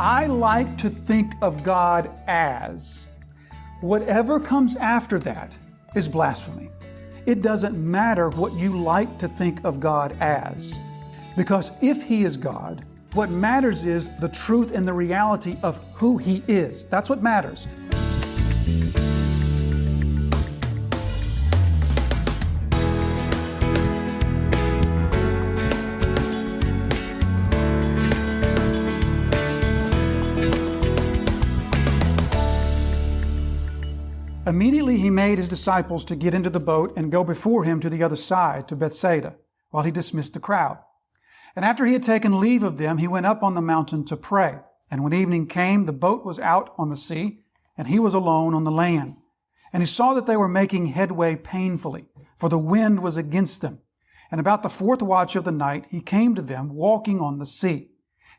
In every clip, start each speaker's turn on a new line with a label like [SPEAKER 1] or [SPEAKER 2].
[SPEAKER 1] I like to think of God as. Whatever comes after that is blasphemy. It doesn't matter what you like to think of God as. Because if He is God, what matters is the truth and the reality of who He is. That's what matters. Immediately He made His disciples to get into the boat and go before Him to the other side, to Bethsaida, while He dismissed the crowd. And after He had taken leave of them, He went up on the mountain to pray. And when evening came, the boat was out on the sea, and He was alone on the land. And He saw that they were making headway painfully, for the wind was against them. And about the fourth watch of the night, He came to them walking on the sea.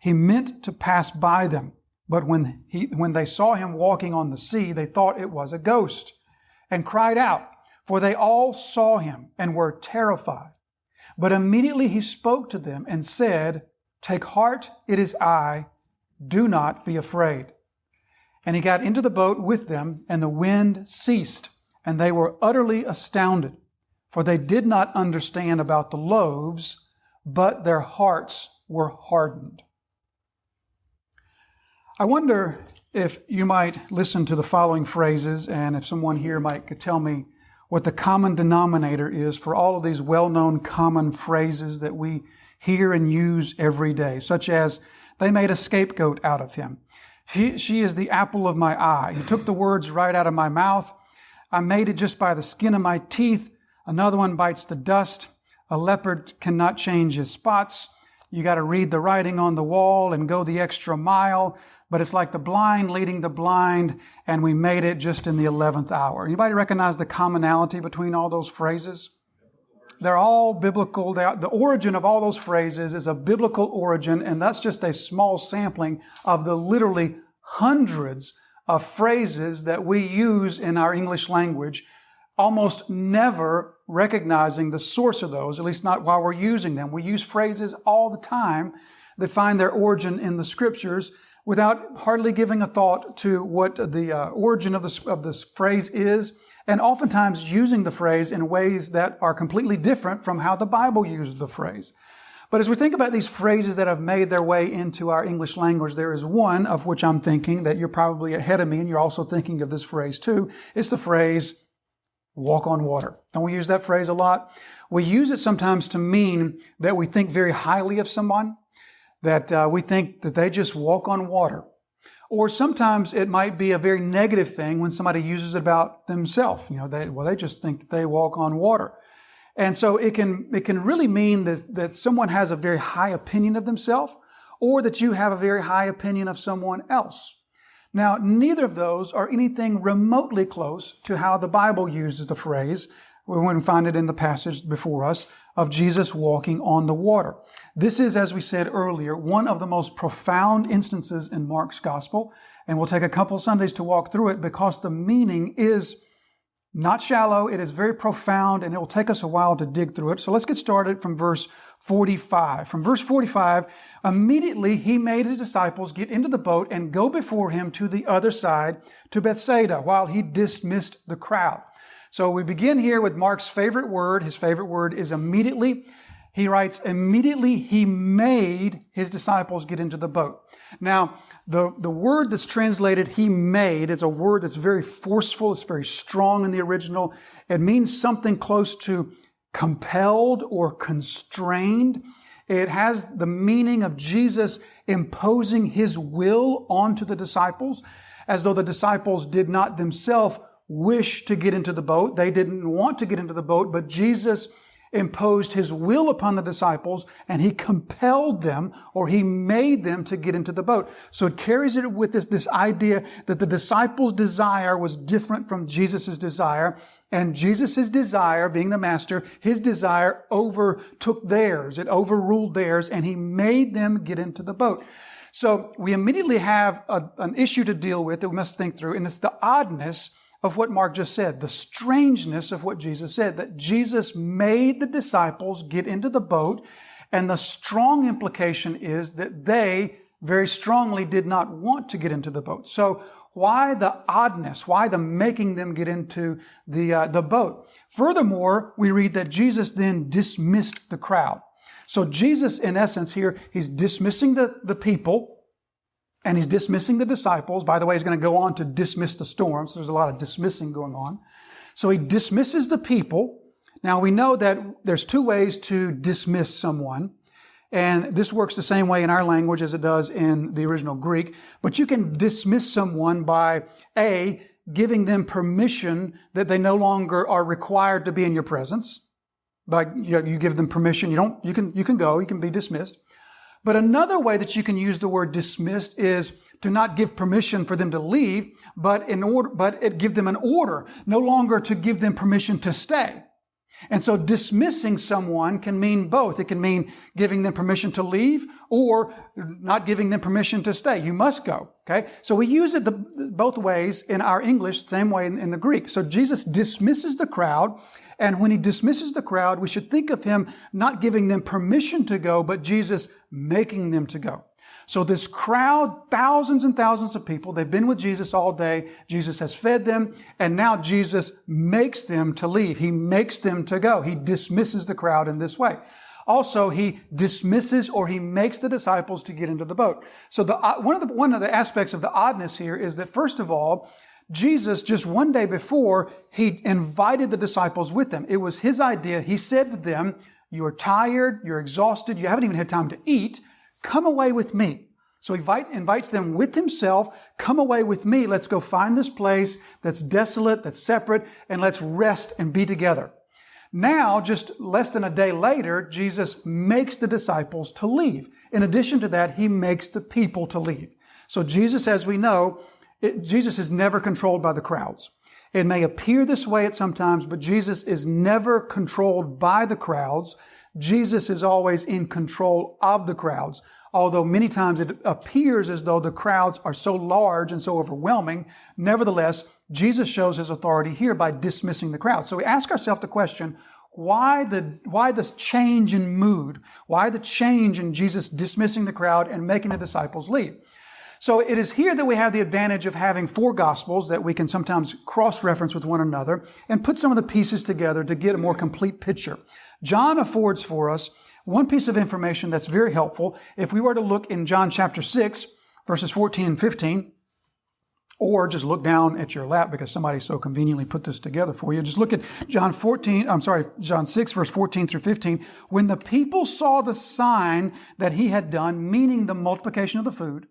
[SPEAKER 1] He meant to pass by them. But when they saw Him walking on the sea, they thought it was a ghost, and cried out, for they all saw Him and were terrified. But immediately He spoke to them and said, "Take heart, it is I. Do not be afraid." And He got into the boat with them, and the wind ceased, and they were utterly astounded, for they did not understand about the loaves, but their hearts were hardened. I wonder if you might listen to the following phrases, and if someone here could tell me what the common denominator is for all of these well-known common phrases that we hear and use every day, such as, "They made a scapegoat out of him." She is the apple of my eye. "He took the words right out of my mouth." "I made it just by the skin of my teeth." Another one bites the dust. "A leopard cannot change his spots." You got to read the writing on the wall and go the extra mile. But it's like the blind leading the blind, and we made it just in the 11th hour. Anybody recognize the commonality between all those phrases? They're all biblical. The origin of all those phrases is a biblical origin, and that's just a small sampling of the literally hundreds of phrases that we use in our English language, almost never recognizing the source of those, at least not while we're using them. We use phrases all the time that find their origin in the Scriptures, without hardly giving a thought to what the origin of this phrase is, and oftentimes using the phrase in ways that are completely different from how the Bible uses the phrase. But as we think about these phrases that have made their way into our English language, there is one of which I'm thinking that you're probably ahead of me, and you're also thinking of this phrase too. It's the phrase, "walk on water." Don't we use that phrase a lot? We use it sometimes to mean that we think very highly of someone, that we think that they just walk on water. Or sometimes it might be a very negative thing when somebody uses it about themselves. They just think that they walk on water. And so it can really mean that someone has a very high opinion of themselves, or that you have a very high opinion of someone else. Now, neither of those are anything remotely close to how the Bible uses the phrase. We wouldn't find it in the passage before us of Jesus walking on the water. This is, as we said earlier, one of the most profound instances in Mark's gospel, and we'll take a couple Sundays to walk through it because the meaning is not shallow, it is very profound, and it will take us a while to dig through it. So let's get started from verse 45. From verse 45, immediately He made His disciples get into the boat and go before Him to the other side, to Bethsaida, while He dismissed the crowd. So we begin here with Mark's favorite word. His favorite word is immediately. He writes, immediately He made His disciples get into the boat. Now, the word that's translated He made is a word that's very forceful. It's very strong in the original. It means something close to compelled or constrained. It has the meaning of Jesus imposing His will onto the disciples, as though the disciples did not themselves wish to get into the boat. They didn't want to get into the boat, but Jesus imposed His will upon the disciples, and He compelled them, or He made them to get into the boat. So it carries it with this idea that the disciples' desire was different from Jesus' desire, and Jesus' desire, being the master, His desire overtook theirs. It overruled theirs, and He made them get into the boat. So we immediately have an issue to deal with that we must think through, and it's the oddness of what Mark just said, the strangeness of what Jesus said, that Jesus made the disciples get into the boat, and the strong implication is that they very strongly did not want to get into the boat. So why the oddness? Why the making them get into the boat? Furthermore, we read that Jesus then dismissed the crowd. So Jesus, in essence here, he's dismissing the people, and he's dismissing the disciples. By the way, he's going to go on to dismiss the storm. So there's a lot of dismissing going on. So he dismisses the people. Now we know that there's two ways to dismiss someone. And this works the same way in our language as it does in the original Greek. But you can dismiss someone by A, giving them permission that they no longer are required to be in your presence. Like you give them permission. You can go, you can be dismissed. But another way that you can use the word dismissed is to not give permission for them to leave, but give them an order, no longer to give them permission to stay. And so dismissing someone can mean both. It can mean giving them permission to leave or not giving them permission to stay. You must go. Okay? So we use it both ways in our English, same way in the Greek. So Jesus dismisses the crowd. And when he dismisses the crowd, we should think of him not giving them permission to go, but Jesus making them to go. So this crowd, thousands and thousands of people, they've been with Jesus all day. Jesus has fed them, and now Jesus makes them to leave. He makes them to go. He dismisses the crowd in this way. Also, he dismisses or he makes the disciples to get into the boat. So one of the aspects of the oddness here is that, first of all, Jesus, just one day before, he invited the disciples with him. It was his idea. He said to them, "You are tired, you're exhausted, you haven't even had time to eat. Come away with me." So he invites them with himself. Come away with me. Let's go find this place that's desolate, that's separate, and let's rest and be together. Now, just less than a day later, Jesus makes the disciples to leave. In addition to that, he makes the people to leave. So Jesus, as we know, Jesus is never controlled by the crowds. It may appear this way at some times, but Jesus is never controlled by the crowds. Jesus is always in control of the crowds. Although many times it appears as though the crowds are so large and so overwhelming, nevertheless, Jesus shows his authority here by dismissing the crowd. So we ask ourselves the question, why this change in mood? Why the change in Jesus dismissing the crowd and making the disciples leave? So it is here that we have the advantage of having four Gospels that we can sometimes cross-reference with one another and put some of the pieces together to get a more complete picture. John affords for us one piece of information that's very helpful. If we were to look in John chapter 6, verses 14 and 15, or just look down at your lap because somebody so conveniently put this together for you. Just look at John 6, verse 14 through 15. When the people saw the sign that he had done, meaning the multiplication of the food,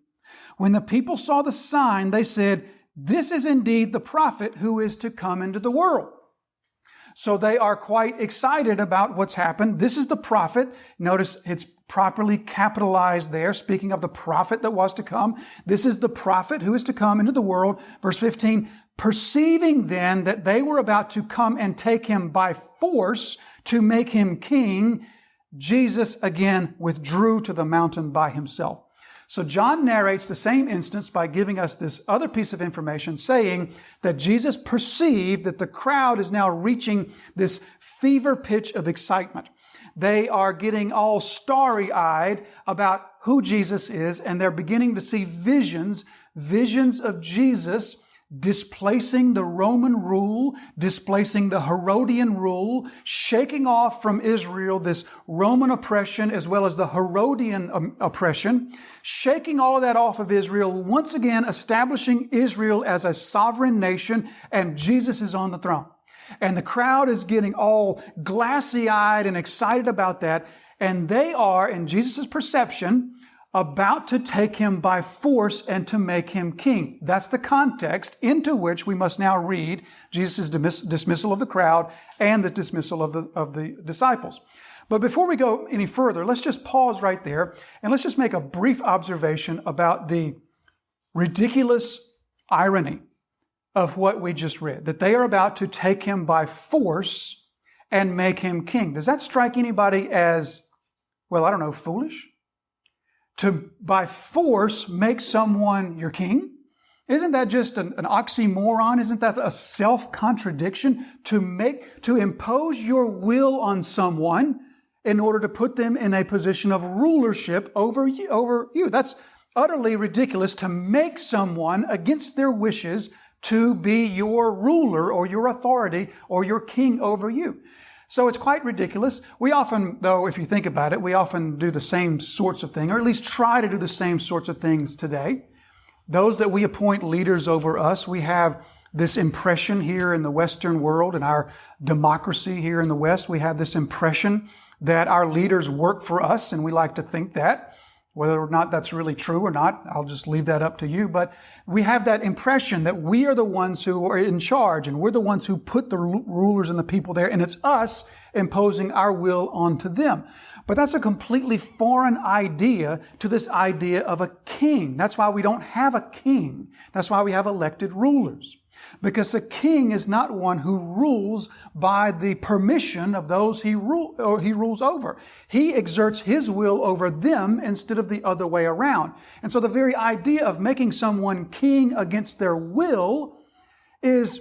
[SPEAKER 1] when the people saw the sign, they said, "This is indeed the prophet who is to come into the world." So they are quite excited about what's happened. This is the prophet. Notice it's properly capitalized there, speaking of the prophet that was to come. This is the prophet who is to come into the world. Verse 15, perceiving then that they were about to come and take him by force to make him king, Jesus again withdrew to the mountain by himself. So John narrates the same instance by giving us this other piece of information, saying that Jesus perceived that the crowd is now reaching this fever pitch of excitement. They are getting all starry-eyed about who Jesus is, and they're beginning to see visions of Jesus displacing the Roman rule, displacing the Herodian rule, shaking off from Israel this Roman oppression as well as the Herodian oppression, shaking all of that off of Israel, once again establishing Israel as a sovereign nation, and Jesus is on the throne. And the crowd is getting all glassy-eyed and excited about that, and they are, in Jesus' perception, about to take him by force and to make him king. That's the context into which we must now read Jesus' dismissal of the crowd and the dismissal of the disciples. But before we go any further, let's just pause right there and let's just make a brief observation about the ridiculous irony of what we just read, that they are about to take him by force and make him king. Does that strike anybody as, foolish? To, by force, make someone your king? Isn't that just an oxymoron? Isn't that a self-contradiction? To impose your will on someone in order to put them in a position of rulership over you. That's utterly ridiculous to make someone against their wishes to be your ruler or your authority or your king over you. So it's quite ridiculous. We often, though, if you think about it, we often do the same sorts of things, or at least try to do the same sorts of things today. Those that we appoint leaders over us, we have this impression here in the Western world, in our democracy here in the West, we have this impression that our leaders work for us, and we like to think that. Whether or not that's really true or not, I'll just leave that up to you. But we have that impression that we are the ones who are in charge, and we're the ones who put the rulers and the people there, and it's us imposing our will onto them. But that's a completely foreign idea to this idea of a king. That's why we don't have a king. That's why we have elected rulers. Because the king is not one who rules by the permission of those he rules over. He exerts his will over them instead of the other way around. And so the very idea of making someone king against their will is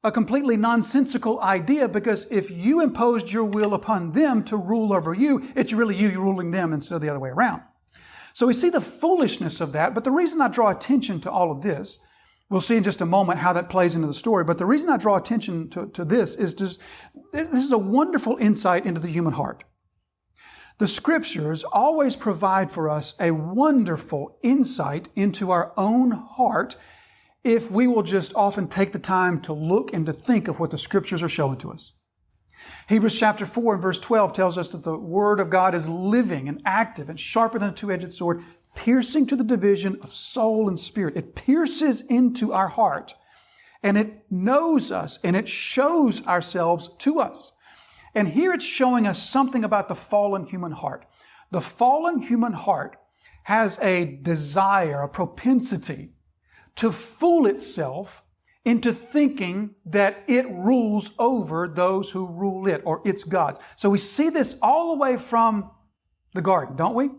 [SPEAKER 1] a completely nonsensical idea, because if you imposed your will upon them to rule over you, it's really you ruling them instead of the other way around. So we see the foolishness of that. But the reason I draw attention to all of this, we'll see in just a moment how that plays into the story. But the reason I draw attention to this is this is a wonderful insight into the human heart. The Scriptures always provide for us a wonderful insight into our own heart if we will just often take the time to look and to think of what the Scriptures are showing to us. Hebrews chapter 4 and verse 12 tells us that the Word of God is living and active and sharper than a two-edged sword, piercing to the division of soul and spirit. It pierces into our heart, and it knows us, and it shows ourselves to us. And here it's showing us something about the fallen human heart. The fallen human heart has a desire, a propensity to fool itself into thinking that it rules over those who rule it, or its gods. So we see this all the way from the garden, don't we?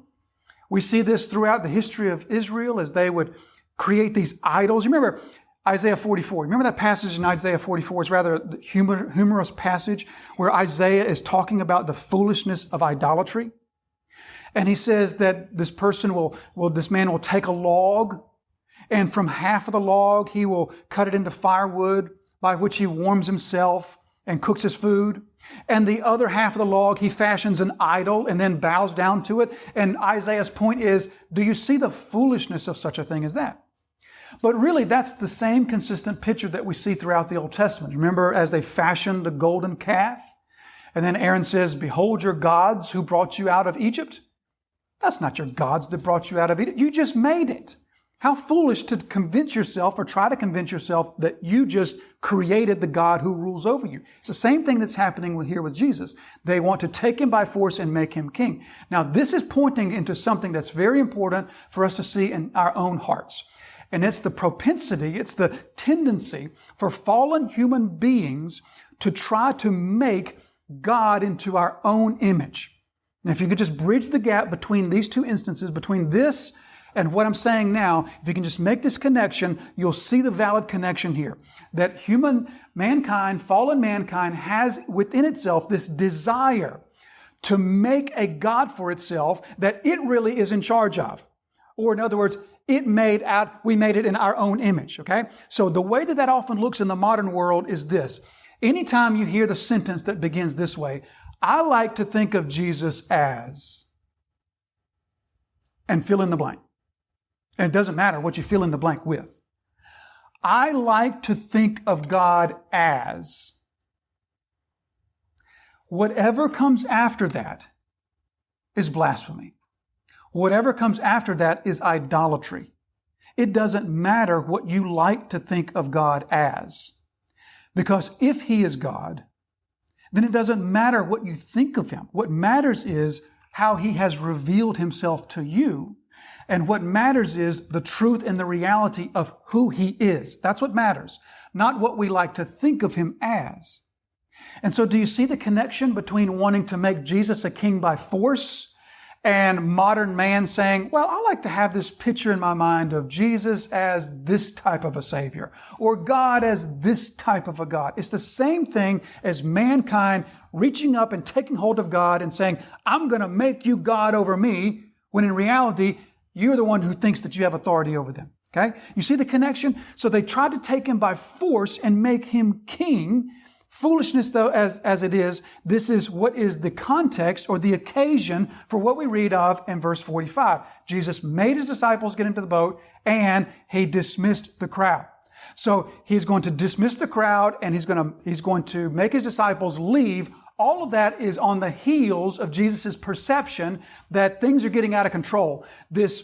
[SPEAKER 1] We see this throughout the history of Israel as they would create these idols. You remember Isaiah 44. Remember that passage in Isaiah 44? It's rather a humorous passage where Isaiah is talking about the foolishness of idolatry. And he says that this man will take a log, and from half of the log, he will cut it into firewood by which he warms himself and cooks his food. And the other half of the log, he fashions an idol and then bows down to it. And Isaiah's point is, do you see the foolishness of such a thing as that? But really, that's the same consistent picture that we see throughout the Old Testament. Remember as they fashioned the golden calf? And then Aaron says, behold your gods who brought you out of Egypt. That's not your gods that brought you out of Egypt. You just made it. How foolish to convince yourself or try to convince yourself that you just created the God who rules over you. It's the same thing that's happening here with Jesus. They want to take him by force and make him king. Now, this is pointing into something that's very important for us to see in our own hearts. And it's the propensity, it's the tendency for fallen human beings to try to make God into our own image. Now, if you could just bridge the gap between these two instances, between this and what I'm saying now, if you can just make this connection, you'll see the valid connection here. That fallen mankind has within itself this desire to make a God for itself that it really is in charge of. Or in other words, we made it in our own image, okay? So the way that often looks in the modern world is this. Anytime you hear the sentence that begins this way, I like to think of Jesus as, and fill in the blank. And it doesn't matter what you fill in the blank with. I like to think of God as. Whatever comes after that is blasphemy. Whatever comes after that is idolatry. It doesn't matter what you like to think of God as. Because if he is God, then it doesn't matter what you think of him. What matters is how he has revealed himself to you. And what matters is the truth and the reality of who he is. That's what matters, not what we like to think of him as. And so do you see the connection between wanting to make Jesus a king by force and modern man saying, well, I like to have this picture in my mind of Jesus as this type of a Savior, or God as this type of a God. It's the same thing as mankind reaching up and taking hold of God and saying, I'm going to make you God over me, when in reality, You're the one who thinks that you have authority over them. Okay? You see the connection? So they tried to take him by force and make him king. Foolishness, though, as it is, this is what is the context or the occasion for what we read of in verse 45. Jesus made his disciples get into the boat and he dismissed the crowd. So he's going to dismiss the crowd and he's going to make his disciples leave. All of that is on the heels of Jesus' perception that things are getting out of control. This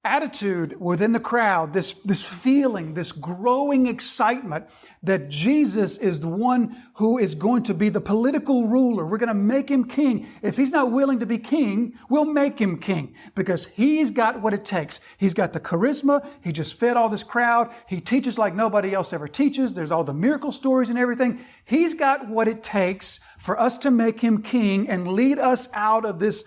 [SPEAKER 1] attitude within the crowd, this feeling, this growing excitement that Jesus is the one who is going to be the political ruler. We're going to make him king. If he's not willing to be king, we'll make him king because he's got what it takes. He's got the charisma. He just fed all this crowd. He teaches like nobody else ever teaches. There's all the miracle stories and everything. He's got what it takes for us to make him king and lead us out of this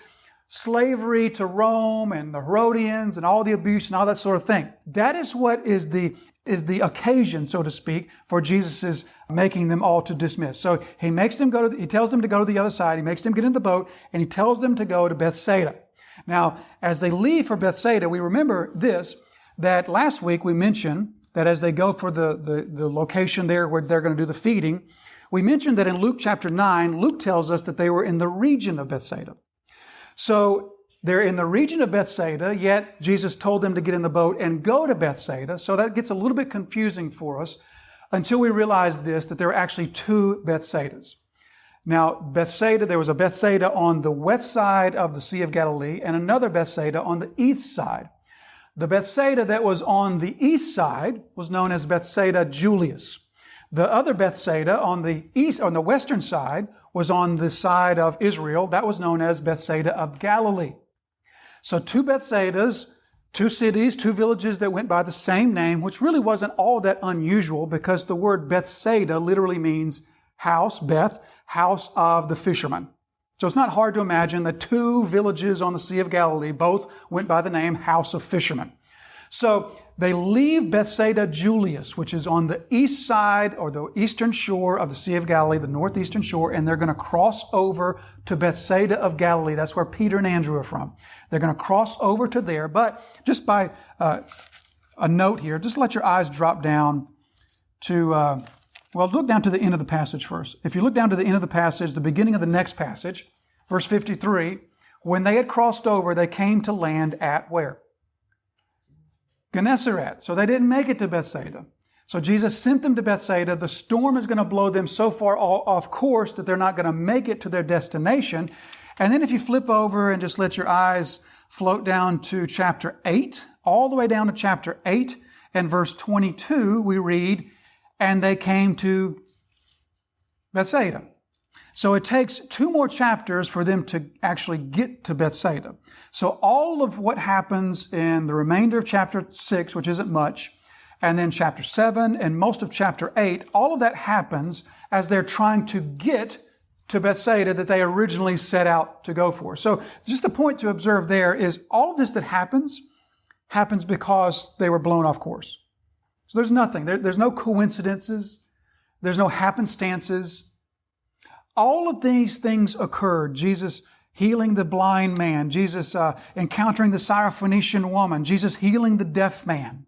[SPEAKER 1] slavery to Rome and the Herodians and all the abuse and all that sort of thing. That is what is the occasion, so to speak, for Jesus' making them all to dismiss. So he makes them he tells them to go to the other side. He makes them get in the boat and he tells them to go to Bethsaida. Now, as they leave for Bethsaida, we remember that last week we mentioned that as they go for the location there where they're going to do the feeding, we mentioned that in Luke chapter 9, Luke tells us that they were in the region of Bethsaida. So they're in the region of Bethsaida, yet Jesus told them to get in the boat and go to Bethsaida. So that gets a little bit confusing for us until we realize that there are actually two Bethsaidas. Now, Bethsaida, there was a Bethsaida on the west side of the Sea of Galilee and another Bethsaida on the east side. The Bethsaida that was on the east side was known as Bethsaida Julius. The other Bethsaida on the western side was on the side of Israel. That was known as Bethsaida of Galilee. So two Bethsaidas, two cities, two villages that went by the same name, which really wasn't all that unusual because the word Bethsaida literally means house, Beth, house of the fishermen. So it's not hard to imagine that two villages on the Sea of Galilee both went by the name House of Fishermen. So they leave Bethsaida Julius, which is on the east side or the eastern shore of the Sea of Galilee, the northeastern shore, and they're going to cross over to Bethsaida of Galilee. That's where Peter and Andrew are from. They're going to cross over to there. But just by a note here, just let your eyes drop down to, look down to the end of the passage first. If you look down to the end of the passage, the beginning of the next passage, verse 53, when they had crossed over, they came to land at where? Gennesaret. So they didn't make it to Bethsaida. So Jesus sent them to Bethsaida. The storm is going to blow them so far off course that they're not going to make it to their destination. And then if you flip over and just let your eyes float down to chapter 8, all the way down to chapter 8 and verse 22, we read, and they came to Bethsaida. So it takes 2 more chapters for them to actually get to Bethsaida. So all of what happens in the remainder of chapter 6, which isn't much, and then chapter 7 and most of chapter 8, all of that happens as they're trying to get to Bethsaida that they originally set out to go for. So just the point to observe there is all of this that happens because they were blown off course. So there's nothing. There's no coincidences. There's no happenstances. All of these things occurred. Jesus healing the blind man, Jesus encountering the Syrophoenician woman, Jesus healing the deaf man,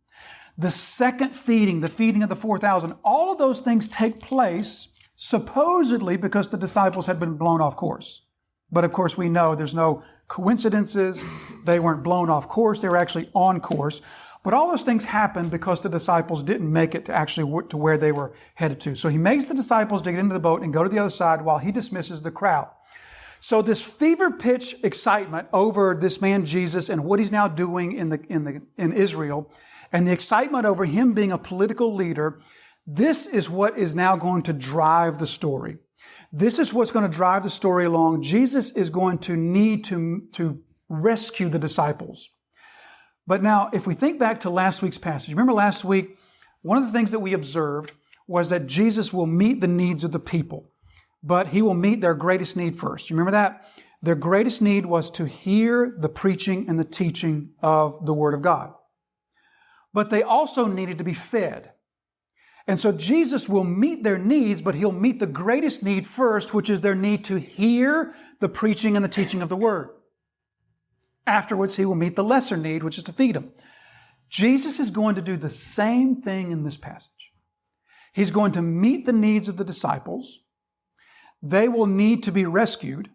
[SPEAKER 1] the second feeding, the feeding of the 4,000. All of those things take place supposedly because the disciples had been blown off course. But of course we know there's no coincidences. They weren't blown off course. They were actually on course. But all those things happened because the disciples didn't make it to actually to where they were headed to. So he makes the disciples to get into the boat and go to the other side while he dismisses the crowd. So this fever-pitch excitement over this man Jesus and what he's now doing in Israel, and the excitement over him being a political leader, this is what is now going to drive the story. This is what's going to drive the story along. Jesus is going to need to rescue the disciples. But now, if we think back to last week's passage, remember last week, one of the things that we observed was that Jesus will meet the needs of the people, but he will meet their greatest need first. You remember that? Their greatest need was to hear the preaching and the teaching of the Word of God. But they also needed to be fed. And so Jesus will meet their needs, but he'll meet the greatest need first, which is their need to hear the preaching and the teaching of the Word. Afterwards, he will meet the lesser need, which is to feed them. Jesus is going to do the same thing in this passage. He's going to meet the needs of the disciples. They will need to be rescued,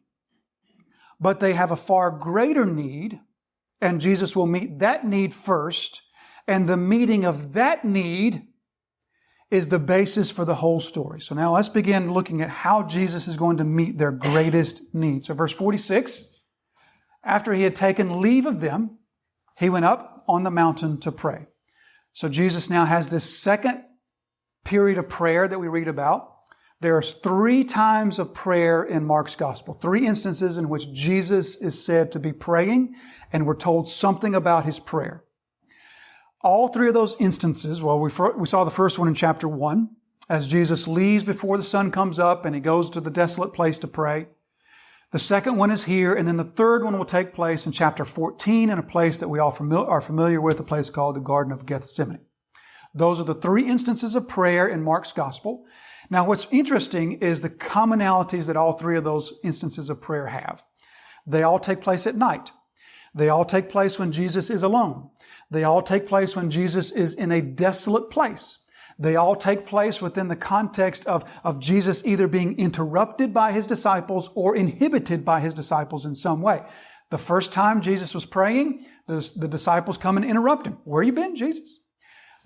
[SPEAKER 1] but they have a far greater need, and Jesus will meet that need first, and the meeting of that need is the basis for the whole story. So now let's begin looking at how Jesus is going to meet their greatest needs. So verse 46, after he had taken leave of them, he went up on the mountain to pray. So Jesus now has this second period of prayer that we read about. There's 3 times of prayer in Mark's gospel, 3 instances in which Jesus is said to be praying, and we're told something about his prayer. All 3 of those instances, well, we saw the first one in chapter 1, as Jesus leaves before the sun comes up and he goes to the desolate place to pray. The second one is here, and then the third one will take place in chapter 14 in a place that we all are familiar with, a place called the Garden of Gethsemane. Those are the 3 instances of prayer in Mark's gospel. Now, what's interesting is the commonalities that all 3 of those instances of prayer have. They all take place at night. They all take place when Jesus is alone. They all take place when Jesus is in a desolate place. They all take place within the context of Jesus either being interrupted by his disciples or inhibited by his disciples in some way. The first time Jesus was praying, the disciples come and interrupt him. Where you been, Jesus?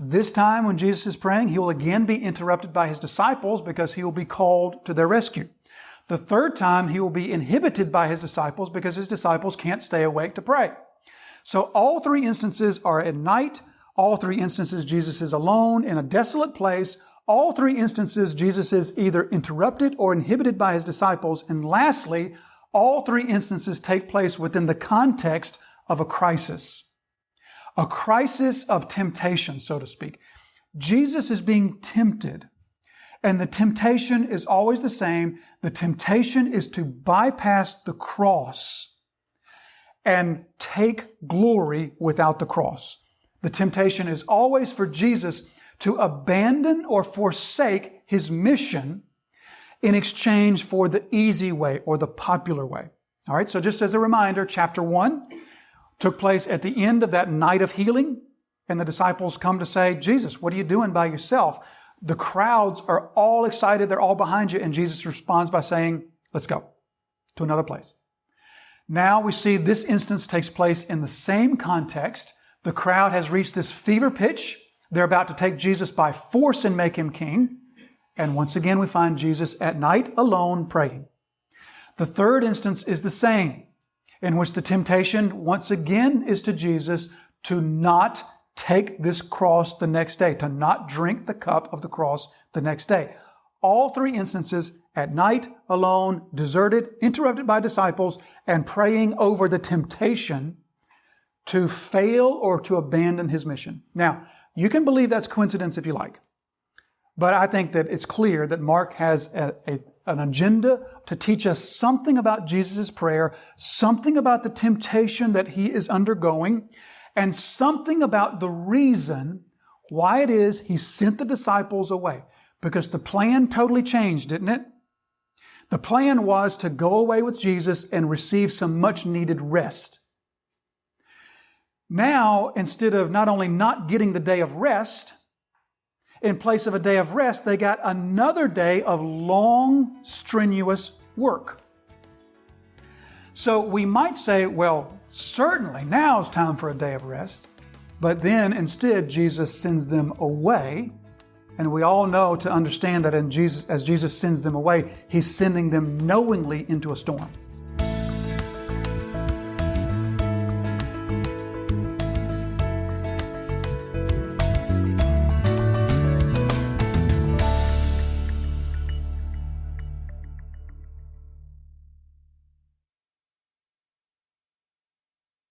[SPEAKER 1] This time when Jesus is praying, he will again be interrupted by his disciples because he will be called to their rescue. The third time, he will be inhibited by his disciples because his disciples can't stay awake to pray. So all 3 instances are at night. All 3 instances, Jesus is alone in a desolate place. All 3 instances, Jesus is either interrupted or inhibited by his disciples. And lastly, all 3 instances take place within the context of a crisis of temptation, so to speak. Jesus is being tempted, and the temptation is always the same. The temptation is to bypass the cross and take glory without the cross. The temptation is always for Jesus to abandon or forsake his mission in exchange for the easy way or the popular way. All right, so just as a reminder, chapter 1 took place at the end of that night of healing, and the disciples come to say, Jesus, what are you doing by yourself? The crowds are all excited, they're all behind you, and Jesus responds by saying, let's go to another place. Now we see this instance takes place in the same context. The crowd has reached this fever pitch. They're about to take Jesus by force and make him king. And once again, we find Jesus at night alone praying. The third instance is the same, in which the temptation once again is to Jesus to not take this cross the next day, to not drink the cup of the cross the next day. All 3 instances at night, alone, deserted, interrupted by disciples, and praying over the temptation to fail or to abandon his mission. Now, you can believe that's coincidence if you like, but I think that it's clear that Mark has an agenda to teach us something about Jesus' prayer, something about the temptation that he is undergoing, and something about the reason why it is he sent the disciples away. Because the plan totally changed, didn't it? The plan was to go away with Jesus and receive some much needed rest. Now, instead of not only not getting the day of rest, in place of a day of rest, they got another day of long, strenuous work. So we might say, well, certainly now is time for a day of rest. But then instead, Jesus sends them away. And we all know to understand that as Jesus sends them away, he's sending them knowingly into a storm.